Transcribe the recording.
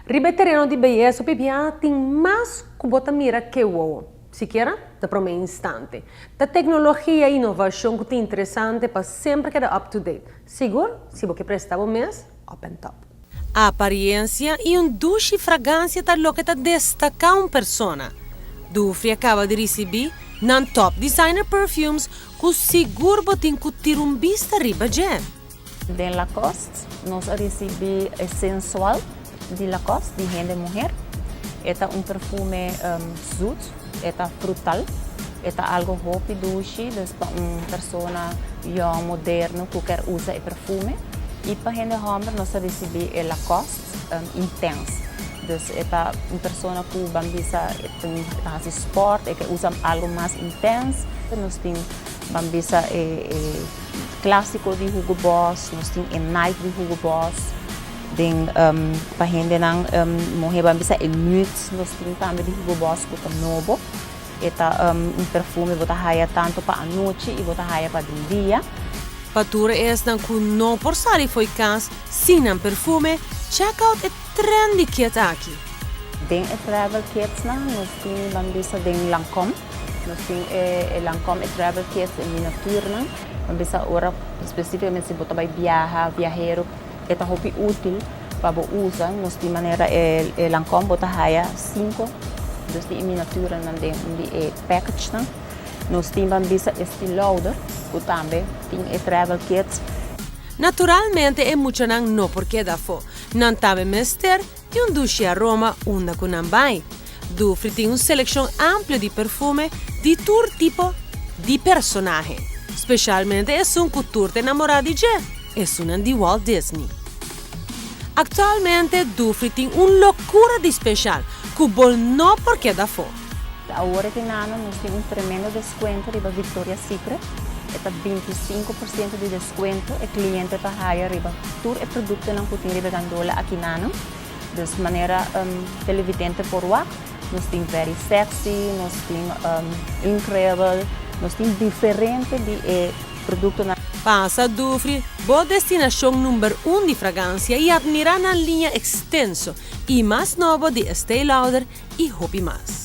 Ribetereno de beleza, pipia tem mais que bota mira que o siquiera da primeiro instante. Da tecnologia e inovação que é interessante para sempre quedar up to date. Seguro, se você prestar o mês, up and top. A aparência e duche fragrância tá lo que tá destacar uma persona. Dufry acaba de receber nan top designer perfumes que seguro botin que tira vista riba já. De Lacoste, nós recebemos sensual de Lacoste, de gente mulher. É perfume zoet, é frutal, é algo hopi doce, para uma pessoa young, moderna, que quer usar o perfume. E para gente homem, nós recebemos Lacoste intense. É uma pessoa que faz esporte, que usa algo mais intenso. Nós temos clássico de Hugo Boss, nós temos Night de Hugo Boss. Para gente não morrer, nós temos também de Hugo Boss, que é novo. É um perfume que você tanto para a noite e você para o dia. Patura é que não por sair foi caso, sem um perfume, check out o trendy kit aqui. Tem travel kits, nós temos de Lancôme. Nós temos Lancôme travel kits em miniatura. Ora, especificamente se você vai viajar, é muito útil para usar. Nós temos maneira Lancôme, você haya 5, em miniatura, de package. Nós temos Estée Lauder, que também tem travel kits. Naturalmente, é muito não porque dá fo. Não sabe mestre e duche aroma onda com não vai. Dufry tem uma seleção ampla de perfume de todo tipo de personagem. Especialmente é um que turte enamorado de já. É um de Walt Disney. Atualmente, Dufry tem uma loucura de especial que bol não porque dá fo. Agora que nós temos tremendo desconto de Victoria's Secret. É 25% de desconto. O cliente está hire todo o produto não pode ir gandola aqui nano. De maneira televidente por lá. Nós temos very sexy, nós temos incrível, nós temos diferente de produto. Passa Dufry, boa destinação número 1 de fragrância e admirar na linha extenso e mais nova de Estée Lauder e Hopi Mas.